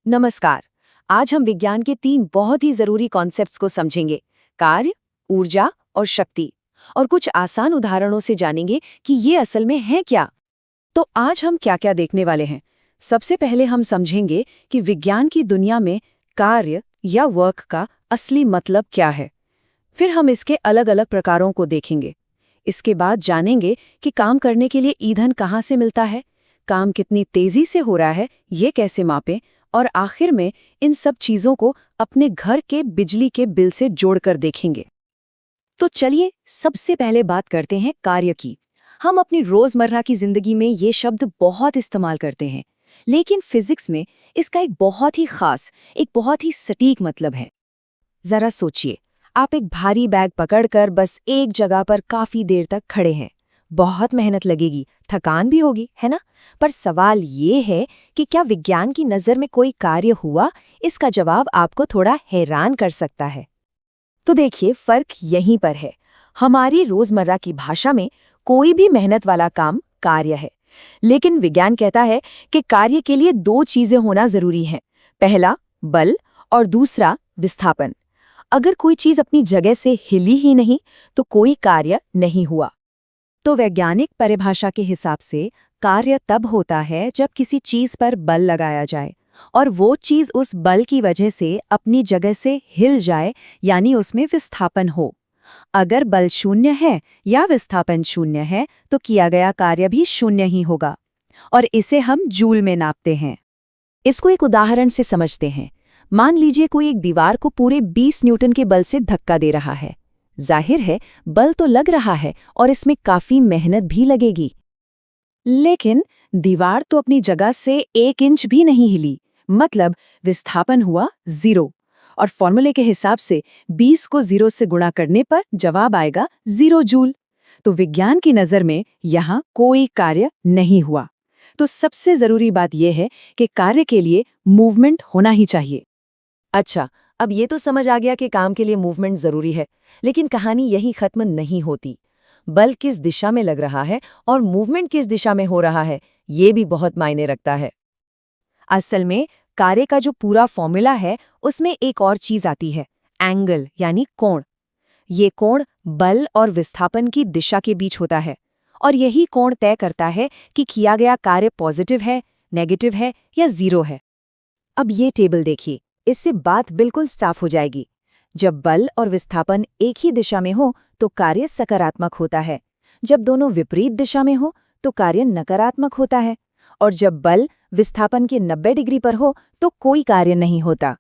नमस्कार। आज हम विज्ञान के 3 बहुत ही जरूरी कॉन्सेप्ट्स को समझेंगे। कार्य, ऊर्जा और शक्ति। और कुछ आसान उदाहरणों से जानेंगे कि ये असल में है क्या। तो आज हम क्या क्या देखने वाले हैं। सबसे पहले हम समझेंगे कि विज्ञान की दुनिया में कार्य या वर्क का असली मतलब क्या है। फिर हम इसके अलग अलग प्रकारों को देखेंगे। इसके बाद जानेंगे कि काम करने के लिए ईंधन कहाँ से मिलता है, काम कितनी तेजी से हो रहा है, ये कैसे मापें, और आखिर में इन सब चीजों को अपने घर के बिजली के बिल से जोड़कर देखेंगे। तो चलिए सबसे पहले बात करते हैं कार्य की। हम अपनी रोजमर्रा की जिंदगी में ये शब्द बहुत इस्तेमाल करते हैं, लेकिन फिजिक्स में इसका एक बहुत ही खास, एक बहुत ही सटीक मतलब है। जरा सोचिए, आप एक भारी बैग पकड़कर बस एक जगह पर काफी देर तक खड़े हैं। बहुत मेहनत लगेगी, थकान भी होगी, है ना? पर सवाल ये है कि क्या विज्ञान की नज़र में कोई कार्य हुआ? इसका जवाब आपको थोड़ा हैरान कर सकता है। तो देखिए, फर्क यहीं पर है। हमारी रोजमर्रा की भाषा में कोई भी मेहनत वाला काम कार्य है, लेकिन विज्ञान कहता है कि कार्य के लिए 2 चीजें होना जरूरी हैं। पहला बल और दूसरा विस्थापन। अगर कोई चीज अपनी जगह से हिली ही नहीं तो कोई कार्य नहीं हुआ। तो वैज्ञानिक परिभाषा के हिसाब से कार्य तब होता है जब किसी चीज पर बल लगाया जाए और वो चीज उस बल की वजह से अपनी जगह से हिल जाए, यानी उसमें विस्थापन हो। अगर बल शून्य है या विस्थापन शून्य है तो किया गया कार्य भी शून्य ही होगा, और इसे हम जूल में नापते हैं। इसको एक उदाहरण से समझते हैं। मान लीजिए कोई एक दीवार को पूरे 20 न्यूटन के बल से धक्का दे रहा है। जाहिर है बल तो लग रहा है और इसमें काफी मेहनत भी लगेगी, लेकिन दीवार तो अपनी जगह से 1 इंच भी नहीं हिली, मतलब विस्थापन हुआ 0। और फॉर्मूले के हिसाब से 20 को 0 से गुणा करने पर जवाब आएगा 0 जूल। तो विज्ञान की नज़र में यहाँ कोई कार्य नहीं हुआ। तो सबसे जरूरी बात यह है कि कार्य के लिए मूवमेंट होना ही चाहिए। अच्छा, अब ये तो समझ आ गया कि काम के लिए मूवमेंट जरूरी है, लेकिन कहानी यही खत्म नहीं होती। बल किस दिशा में लग रहा है और मूवमेंट किस दिशा में हो रहा है, ये भी बहुत मायने रखता है। असल में कार्य का जो पूरा फॉर्मूला है उसमें एक और चीज आती है, एंगल यानी कोण। ये कोण बल और विस्थापन की दिशा के बीच होता है, और यही कोण तय करता है कि किया गया कार्य पॉजिटिव है, नेगेटिव है या 0 है। अब ये टेबल देखिए, इससे बात बिल्कुल साफ हो जाएगी। जब बल और विस्थापन एक ही दिशा में हो तो कार्य सकारात्मक होता है, जब दोनों विपरीत दिशा में हो तो कार्य नकारात्मक होता है, और जब बल विस्थापन के 90 डिग्री पर हो तो कोई कार्य नहीं होता।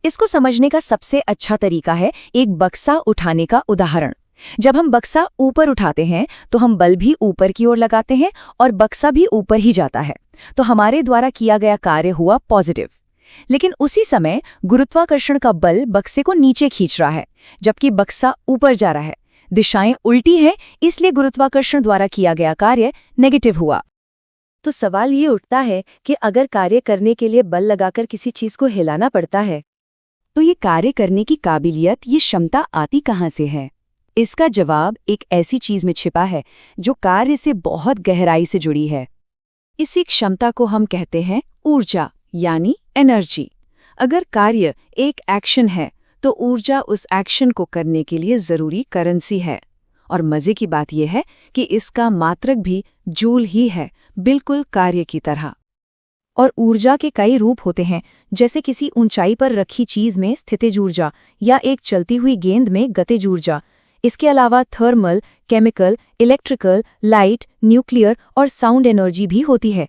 इसको समझने का सबसे अच्छा तरीका है एक बक्सा उठाने का उदाहरण। जब हम बक्सा ऊपर उठाते हैं तो हम बल भी ऊपर की ओर लगाते हैं और बक्सा भी ऊपर ही जाता है, तो हमारे द्वारा किया गया कार्य हुआ पॉजिटिव। लेकिन उसी समय गुरुत्वाकर्षण का बल बक्से को नीचे खींच रहा है, जबकि बक्सा ऊपर जा रहा है। दिशाएं उल्टी हैं, इसलिए गुरुत्वाकर्षण द्वारा किया गया कार्य नेगेटिव हुआ। तो सवाल ये उठता है कि अगर कार्य करने के लिए बल लगाकर किसी चीज को हिलाना पड़ता है, तो ये कार्य करने की काबिलियत, ये क्षमता आती कहाँ से है? इसका जवाब एक ऐसी चीज में छिपा है जो कार्य से बहुत गहराई से जुड़ी है। इसी क्षमता को हम कहते हैं ऊर्जा, यानी एनर्जी। अगर कार्य एक एक्शन है तो ऊर्जा उस एक्शन को करने के लिए जरूरी करेंसी है। और मजे की बात यह है कि इसका मात्रक भी जूल ही है, बिल्कुल कार्य की तरह। और ऊर्जा के कई रूप होते हैं, जैसे किसी ऊंचाई पर रखी चीज में स्थितिज ऊर्जा या एक चलती हुई गेंद में गतिज ऊर्जा। इसके अलावा thermal, chemical, electrical, light, nuclear और साउंड एनर्जी भी होती है।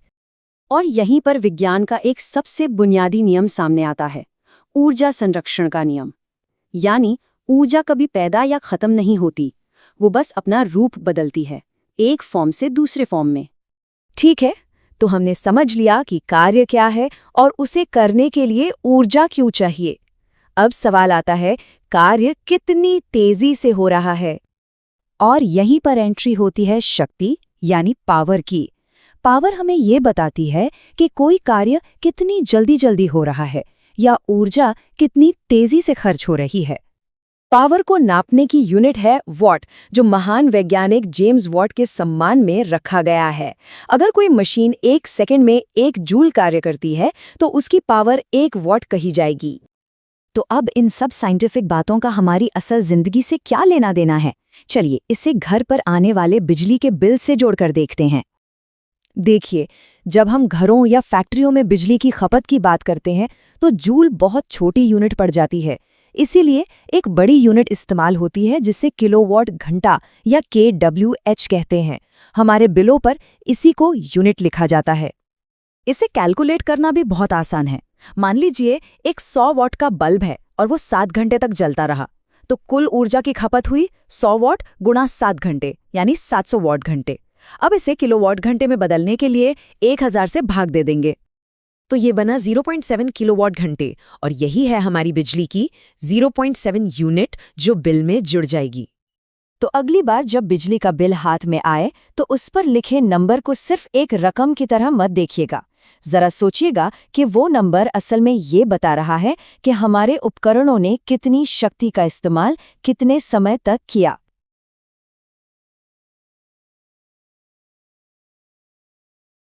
और यहीं पर विज्ञान का एक सबसे बुनियादी नियम सामने आता है, ऊर्जा संरक्षण का नियम। यानी ऊर्जा कभी पैदा या खत्म नहीं होती, वो बस अपना रूप बदलती है, एक फॉर्म से दूसरे फॉर्म में। ठीक है, तो हमने समझ लिया कि कार्य क्या है और उसे करने के लिए ऊर्जा क्यों चाहिए। अब सवाल आता है, कार्य कितनी तेजी से हो रहा है? और यहीं पर एंट्री होती है शक्ति, यानी पावर की। पावर हमें ये बताती है कि कोई कार्य कितनी जल्दी जल्दी हो रहा है या ऊर्जा कितनी तेजी से खर्च हो रही है। पावर को नापने की यूनिट है वॉट, जो महान वैज्ञानिक जेम्स वॉट के सम्मान में रखा गया है। अगर कोई मशीन 1 सेकंड में 1 जूल कार्य करती है तो उसकी पावर 1 वॉट कही जाएगी। तो अब इन सब साइंटिफिक बातों का हमारी असल जिंदगी से क्या लेना देना है? चलिए इसे घर पर आने वाले बिजली के बिल से जोड़कर देखते हैं। देखिए, जब हम घरों या फैक्ट्रियों में बिजली की खपत की बात करते हैं तो जूल बहुत छोटी यूनिट पड़ जाती है। इसीलिए एक बड़ी यूनिट इस्तेमाल होती है जिसे किलोवाट घंटा या kWh कहते हैं। हमारे बिलों पर इसी को यूनिट लिखा जाता है। इसे कैलकुलेट करना भी बहुत आसान है। मान लीजिए एक 100 वॉट का बल्ब है और वो 7 घंटे तक जलता रहा, तो कुल ऊर्जा की खपत हुई 100 वॉट गुणा 7 घंटे यानी 700 वॉट घंटे। अब इसे किलोवाट घंटे में बदलने के लिए 1000 से भाग दे देंगे, तो ये बना 0.7 किलोवाट घंटे, और यही है हमारी बिजली की 0.7 यूनिट जो बिल में जुड़ जाएगी। तो अगली बार जब बिजली का बिल हाथ में आए तो उस पर लिखे नंबर को सिर्फ एक रकम की तरह मत देखिएगा। जरा सोचिएगा कि वो नंबर असल में ये बता रहा है कि हमारे उपकरणों ने कितनी शक्ति का इस्तेमाल कितने समय तक किया।